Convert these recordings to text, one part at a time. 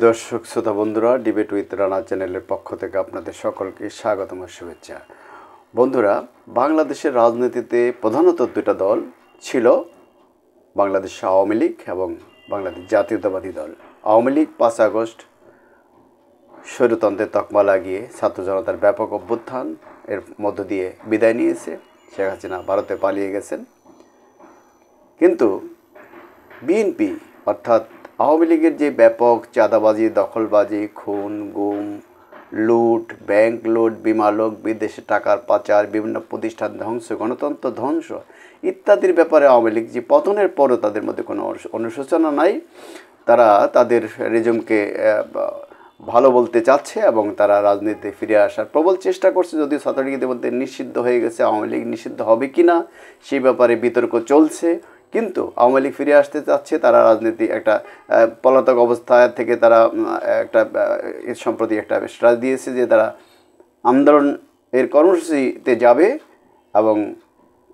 দর্শক শ্রোতা বন্ধুরা, ডিবেট উইথ রানা চ্যানেলের পক্ষ থেকে আপনাদের সকলকে স্বাগতম ও শুভেচ্ছা। বন্ধুরা, বাংলাদেশের রাজনীতিতে প্রধানত দুটো দল ছিল, বাংলাদেশ আওয়ামী লীগ এবং বাংলাদেশ জাতীয়তাবাদী দল। আওয়ামী লীগ 5 আগস্ট স্বৈরতন্ত্রের তকমা লাগিয়ে ছাত্র জনতার ব্যাপক অভ্যুত্থান এর মধ্য দিয়ে বিদায় নিয়েছে। শেখ হাসিনা ভারতে পালিয়ে গেছেন। কিন্তু বিএনপি অর্থাৎ আওয়ামী লীগের যে ব্যাপক চাঁদাবাজি, দখলবাজি, খুন, গুম, লুট, ব্যাংক লুট, বিমালোক, বিদেশে টাকার পাচার, বিভিন্ন প্রতিষ্ঠান ধ্বংস, গণতন্ত্র ধ্বংস ইত্যাদির ব্যাপারে আওয়ামী লীগ যে পতনের পরও তাদের মধ্যে কোনো অনুশোচনা নাই। তারা তাদের রেজুমকে ভালো বলতে চাচ্ছে এবং তারা রাজনীতিতে ফিরে আসার প্রবল চেষ্টা করছে। যদিও ছাত্রলীগের মধ্যে নিষিদ্ধ হয়ে গেছে, আওয়ামী লীগ নিষিদ্ধ হবে কি না সেই ব্যাপারে বিতর্ক চলছে। কিন্তু আওয়ামী লীগ ফিরে আসতে চাচ্ছে। তারা রাজনীতি একটা পলাতক অবস্থা থেকে তারা একটা সম্প্রতি একটা স্ট্যাটাস দিয়েছে যে তারা আন্দোলন এর কর্মসূচিতে যাবে এবং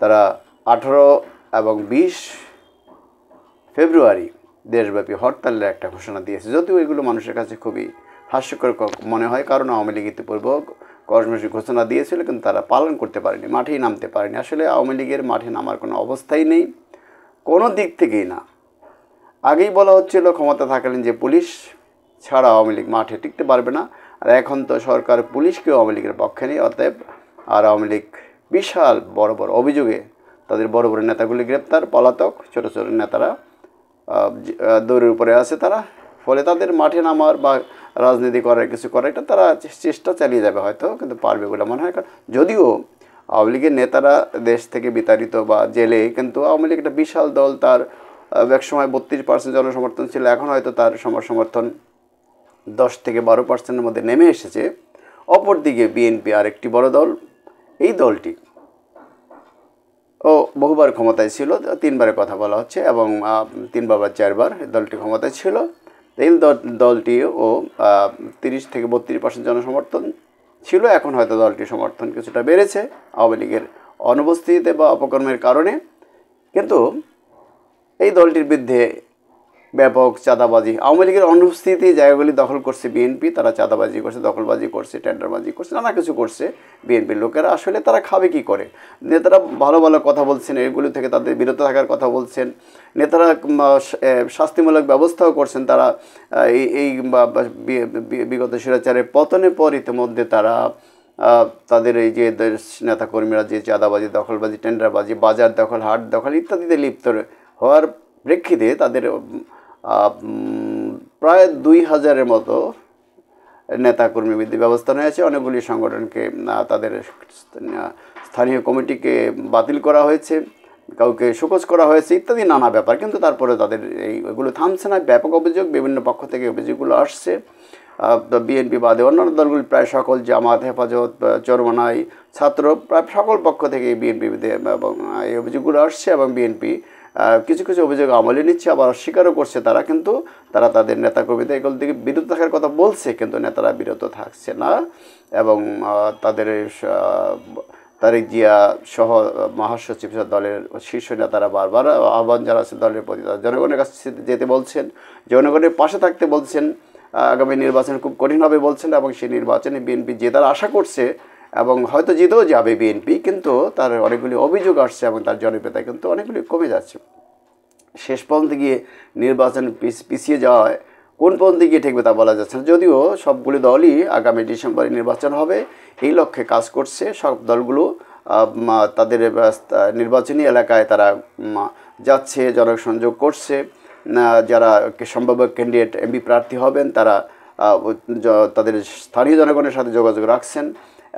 তারা 18 এবং 20 ফেব্রুয়ারি দেশব্যাপী হরতালের একটা ঘোষণা দিয়েছে। যদিও এগুলো মানুষের কাছে খুবই হাস্যকর মনে হয়, কারণ আওয়ামী লীগ ইতিপূর্ব কর্মসূচি ঘোষণা দিয়েছিল কিন্তু তারা পালন করতে পারেনি, মাঠেই নামতে পারেনি। আসলে আওয়ামী লীগের মাঠে নামার কোনো অবস্থাই নেই, কোনো দিক থেকেই না। আগেই বলা হচ্ছিল ক্ষমতা থাকালীন যে পুলিশ ছাড়া আওয়ামী লীগ মাঠে টিকতে পারবে না, আর এখন তো সরকার পুলিশকেও আওয়ামী লীগের পক্ষে নেই। অতএব আর আওয়ামী লীগ বিশাল বড় বড় অভিযোগে তাদের বড় বড় নেতাগুলি গ্রেপ্তার, পলাতক, ছোটো ছোটো নেতারা দৌড়ের উপরে আছে তারা। ফলে তাদের মাঠে নামার বা রাজনীতি করার কিছু করার এটা তারা চেষ্টা চালিয়ে যাবে হয়তো, কিন্তু পারবে বলে মনে হয়। কারণ যদিও আওয়ামী লীগের নেতারা দেশ থেকে বিতাড়িত বা জেলে, কিন্তু আওয়ামী লীগ একটা বিশাল দল। তার এক সময় 32% জনসমর্থন ছিল, এখন হয়তো তার সমর্থন 10 থেকে 12%-এর মধ্যে নেমে এসেছে। অপরদিকে বিএনপি আরেকটি বড় দল। এই দলটি বহুবার ক্ষমতায় ছিল, 3বারের কথা বলা হচ্ছে, এবং 3বার বা 4বার দলটি ক্ষমতায় ছিল। এই দলটিও 30 থেকে 32% জনসমর্থন ছিল। এখন হয়তো দলটির সমর্থন কিছুটা বেড়েছে আওয়ামী লীগের অনুপস্থিতিতে বা অপকর্মের কারণে। কিন্তু এই দলটির বিরুদ্ধে ব্যাপক চাঁদাবাজি, আওয়ামী লীগের অনুপস্থিতি জায়গাগুলি দখল করছে বিএনপি। তারা চাঁদাবাজি করছে, দখলবাজি করছে, টেন্ডারবাজি করছে, নানা কিছু করছে বিএনপির লোকেরা। আসলে তারা খাবে কি করে? নেতারা ভালো ভালো কথা বলছেন, এগুলি থেকে তাদের বিরত থাকার কথা বলছেন। নেতারা শাস্তিমূলক ব্যবস্থাও করছেন। তারা এই বিগত স্বৈরাচারের পতনের পর ইতিমধ্যে তারা তাদের এই যে নেতাকর্মীরা যে চাঁদাবাজি, দখলবাজি, টেন্ডারবাজি, বাজার দখল, হাট দখল ইত্যাদিতে লিপ্ত হওয়ার প্রেক্ষিতে তাদের প্রায় 2000-এর মতো নেতাকর্মী বিরুদ্ধে ব্যবস্থা নেওয়া হয়েছে। অনেকগুলি সংগঠনকে তাদের স্থানীয় কমিটিকে বাতিল করা হয়েছে, কাউকে শোকজ করা হয়েছে ইত্যাদি নানা ব্যাপার। কিন্তু তারপরে তাদের এগুলো থামছে না। ব্যাপক অভিযোগ, বিভিন্ন পক্ষ থেকে অভিযোগগুলো আসছে। বিএনপি বাদে অন্যান্য দলগুলি প্রায় সকল, জামাত, হেফাজত, চরমনাই, ছাত্র, প্রায় সকল পক্ষ থেকে বিএনপি এবং এই অভিযোগগুলো আসছে। এবং বিএনপি কিছু কিছু অভিযোগ আমলে নিচ্ছে, আবার অস্বীকারও করছে তারা। কিন্তু তারা তাদের নেতাকর্মীদের এগুলো থেকে বিরত থাকার কথা বলছে, কিন্তু নেতারা বিরত থাকছে না। এবং তাদের তারেক জিয়া সহ মহাসচিব দলের শীর্ষ নেতারা বারবার আহ্বান জানাচ্ছে দলের প্রতি, জনগণের কাছে যেতে বলছেন, জনগণের পাশে থাকতে বলছেন। আগামী নির্বাচন খুব কঠিন হবে বলছেন, এবং সেই নির্বাচনে বিএনপি জেতার আশা করছে এবং হয়তো জিতেও যাবে বিএনপি। কিন্তু তার অনেকগুলি অভিযোগ আসছে এবং তার জনপ্রিয়তা কিন্তু অনেকগুলি কমে যাচ্ছে। শেষ পর্যন্ত গিয়ে নির্বাচন পিছিয়ে যাওয়ায় কোন পর্যন্ত গিয়ে ঠেকবে তা বলা যাচ্ছে না। যদিও সবগুলি দলই আগামী ডিসেম্বরে নির্বাচন হবে এই লক্ষ্যে কাজ করছে। সব দলগুলো তাদের নির্বাচনী এলাকায় তারা যাচ্ছে, জনসংযোগ করছে। যারা সম্ভাব্য ক্যান্ডিডেট এমপি প্রার্থী হবেন তারা তাদের স্থানীয় জনগণের সাথে যোগাযোগ রাখছেন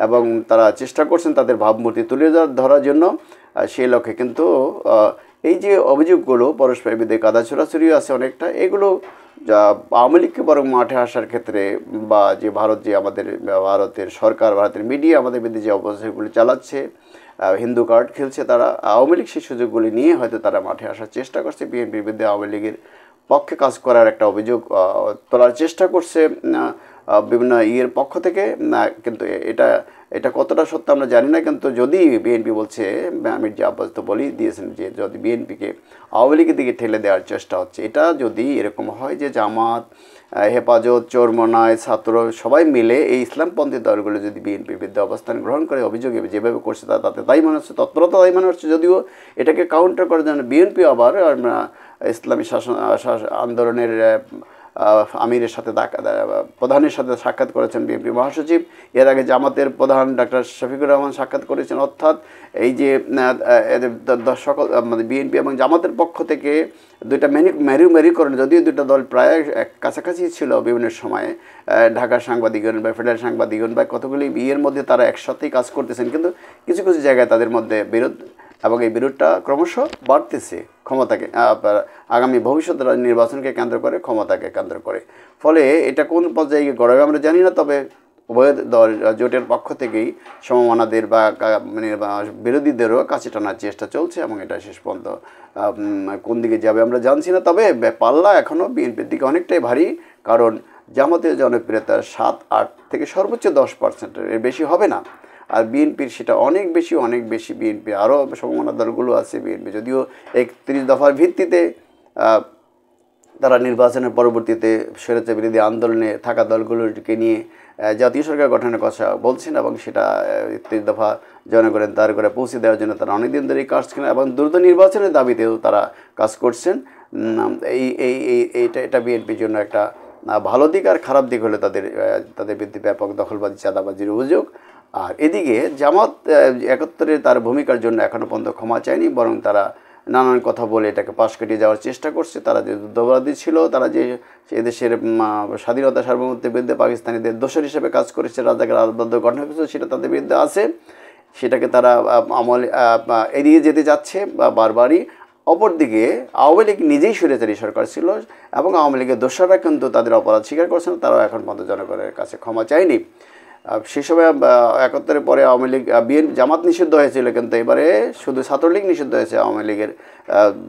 এবং তারা চেষ্টা করছেন তাদের ভাবমূর্তি তুলে ধরার জন্য। সেই লক্ষ্যে কিন্তু এই যে অভিযোগগুলো পরস্পরের বিরুদ্ধে কাদা ছোড়াছুড়িও আছে অনেকটা, এগুলো আওয়ামী লীগকে বরং মাঠে আসার ক্ষেত্রে বা যে আমাদের ভারতের সরকার, ভারতের মিডিয়া আমাদের বিরুদ্ধে যে অপপ্রচারগুলি চালাচ্ছে, হিন্দু কার্ড খেলছে, তারা আওয়ামী লীগ সেই সুযোগগুলি নিয়ে হয়তো তারা মাঠে আসার চেষ্টা করছে। বিএনপির বিরুদ্ধে আওয়ামী লীগের পক্ষে কাজ করার একটা অভিযোগ তোলার চেষ্টা করছে বিভিন্ন ইয়ের পক্ষ থেকে না, কিন্তু এটা এটা কতটা সত্য আমরা জানি না। কিন্তু যদি বিএনপি বলছে, মির্জা আব্বাস তো বলেই দিয়েছেন যে যদি বিএনপিকে আওয়ামী লীগের দিকে ঠেলে দেওয়ার চেষ্টা হচ্ছে, এটা যদি এরকম হয় যে জামাত, হেফাজত, চরমনায়, ছাত্র সবাই মিলে এই ইসলামপন্থী দলগুলো যদি বিএনপির বিরুদ্ধে অবস্থান গ্রহণ করে, অভিযোগে যেভাবে করছে তাতে তাই মনে হচ্ছে, তৎপরতা তাই মনে হচ্ছে। যদিও এটাকে কাউন্টার করার জন্য বিএনপি আবার ইসলামী শাসন আন্দোলনের আমিরের সাথে প্রধানের সাথে সাক্ষাৎ করেছেন বিএনপি মহাসচিব। এর আগে জামাতের প্রধান ডাক্তার শফিকুর রহমান সাক্ষাৎ করেছেন। অর্থাৎ এই যে সকল মানে বিএনপি এবং জামাতের পক্ষ থেকে দুইটা মেরুকরণ, যদিও দুইটা দল প্রায় কাছাকাছি ছিল বিভিন্ন সময়ে, ঢাকার সাংবাদিকগণ বা ফেডারেল সাংবাদিকগণ বা কতগুলি বিয়ের মধ্যে তারা একসাথেই কাজ করতেছেন, কিন্তু কিছু কিছু জায়গায় তাদের মধ্যে বিরোধ, এবং এই বিরোধটা ক্রমশ বাড়তেছে ক্ষমতাকে, আগামী ভবিষ্যৎ নির্বাচনকে কেন্দ্র করে, ক্ষমতাকে কেন্দ্র করে। ফলে এটা কোন পর্যায়ে গড়াবে আমরা জানি না। তবে উভয় দল জোটের পক্ষ থেকেই সমমনাদের বা মানে বিরোধীদেরও কাছে টানার চেষ্টা চলছে, এবং এটা শেষ পর্যন্ত কোন দিকে যাবে আমরা জানছি না। তবে পাল্লা এখনও বিএনপির দিকে অনেকটাই ভারী, কারণ জামাতের জনপ্রিয়তা 7-8 থেকে সর্বোচ্চ 10%, এর বেশি হবে না। আর বিএনপির সেটা অনেক বেশি। বিএনপি আরও সমমনা দলগুলো আছে। বিএনপি যদিও 31 দফার ভিত্তিতে তারা নির্বাচনের পরবর্তীতে স্বৈরাচার বিরোধী আন্দোলনে থাকা দলগুলোকে নিয়ে জাতীয় সরকার গঠনের কথা বলছেন, এবং সেটা 31 দফা জনগণের দ্বার করে পৌঁছে দেওয়ার জন্য তারা অনেকদিন ধরেই কাজ করেন, এবং দ্রুত নির্বাচনের দাবিতেও তারা কাজ করছেন। এটা বিএনপির জন্য একটা ভালো দিক। আর খারাপ দিক হলে তাদের বিরুদ্ধে ব্যাপক দখলবাজি, চাঁদাবাজির অভিযোগ। আর এদিকে জামাত 71-এর তার ভূমিকার জন্য এখনও পর্যন্ত ক্ষমা চায়নি, বরং তারা নানান কথা বলে এটাকে পাশ কাটিয়ে যাওয়ার চেষ্টা করছে। তারা যে যুদ্ধাপরাধী ছিল, তারা যে এদেশের স্বাধীনতা সার্বভৌমত্বের বিরুদ্ধে পাকিস্তানিদের দোষর হিসেবে কাজ করেছে, রাজাকার আলবদর গঠন করেছে, সেটা তাদের বিরুদ্ধে আছে। সেটাকে তারা এড়িয়ে যেতে যাচ্ছে বারবারই। অপরদিকে আওয়ামী লীগ নিজেই স্বৈরাচারী সরকার ছিল, এবং আওয়ামী লীগের দোষররা কিন্তু তাদের অপরাধ স্বীকার করছেন, তারাও এখন পর্যন্ত জনগণের কাছে ক্ষমা চায়নি। সেই সময় 71-এর পরে আওয়ামী লীগ জামাত নিষিদ্ধ হয়েছিল, কিন্তু এবারে শুধু ছাত্রলীগ নিষিদ্ধ হয়েছে। আওয়ামী লীগের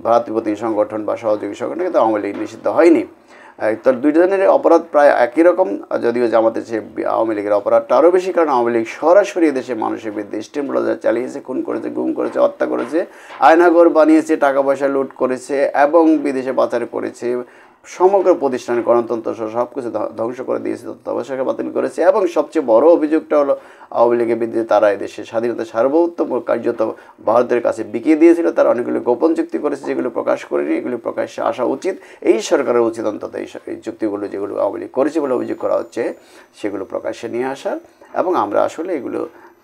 ভ্রাতৃপ্রতিম সংগঠন বা সহযোগী সংগঠন, কিন্তু আওয়ামী লীগ নিষিদ্ধ হয়নি। তো দুইজনের অপরাধ প্রায় একই রকম, যদিও জামাতের চেয়ে আওয়ামী লীগের অপরাধটা আরও বেশি, কারণ আওয়ামী লীগ সরাসরি দেশে মানুষের বিরুদ্ধে স্টিমরোলার চালিয়েছে, খুন করেছে, গুম করেছে, হত্যা করেছে, আয়নাঘর বানিয়েছে, টাকা পয়সা লুট করেছে, এবং বিদেশে পাচার করেছে, সমগ্র প্রতিষ্ঠানের গণতন্ত্র সব কিছু ধ্বংস করে দিয়েছে, তত্ত্বাবধায়ক বাতিল করেছে। এবং সবচেয়ে বড় অভিযোগটা হলো আওয়ামী লীগের বিরুদ্ধে তারা এদেশের স্বাধীনতা সার্বভৌমত্ব কার্যত ভারতের কাছে বিকিয়ে দিয়েছিল। তারা অনেকগুলো গোপন চুক্তি করেছে, যেগুলো প্রকাশ করেনি, এগুলি প্রকাশ্যে আসা উচিত। এই সরকারের উচিত অন্তত এই চুক্তিগুলো যেগুলো আওয়ামী লীগ করেছে বলে অভিযোগ করা হচ্ছে, সেগুলো প্রকাশ্যে নিয়ে আসার। এবং আমরা আসলে এগুলো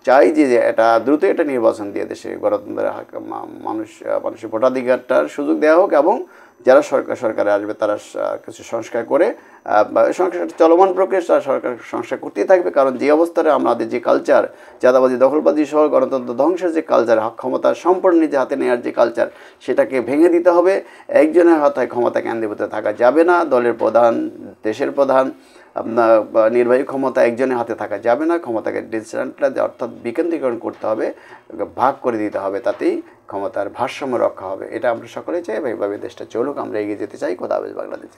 চাই যে এটা দ্রুত একটা নির্বাচন দিয়ে দেশে গণতন্ত্রের মানুষের ভোটাধিকারটার সুযোগ দেওয়া হোক, এবং যারা সরকারে আসবে তারা কিছু সংস্কার করে, সংস্কার চলমান প্রক্রিয়া, সরকার সংস্কার করতেই থাকবে। কারণ যে অবস্থায় আমাদের যে কালচার, চাঁদাবাজি, দখলবাজি সহ গণতন্ত্র ধ্বংসের যে কালচার, ক্ষমতা সম্পূর্ণ নিজে হাতে নেওয়ার যে কালচার, সেটাকে ভেঙে দিতে হবে। একজনের হাতে ক্ষমতা কেন্দ্রীভূত থাকা যাবে না। দলের প্রধান, দেশের প্রধান, আপনার নির্বাহী ক্ষমতা একজনের হাতে থাকা যাবে না। ক্ষমতাকে ডিসেন্ট্রালাইজ অর্থাৎ বিকেন্দ্রীকরণ করতে হবে, ভাগ করে দিতে হবে, তাতেই ক্ষমতার ভারসাম্য রক্ষা হবে। এটা আমরা সকলে চাই, এইভাবে দেশটা চলুক, আমরা এগিয়ে যেতে চাই। খোদা হাফেজ বাংলাদেশ।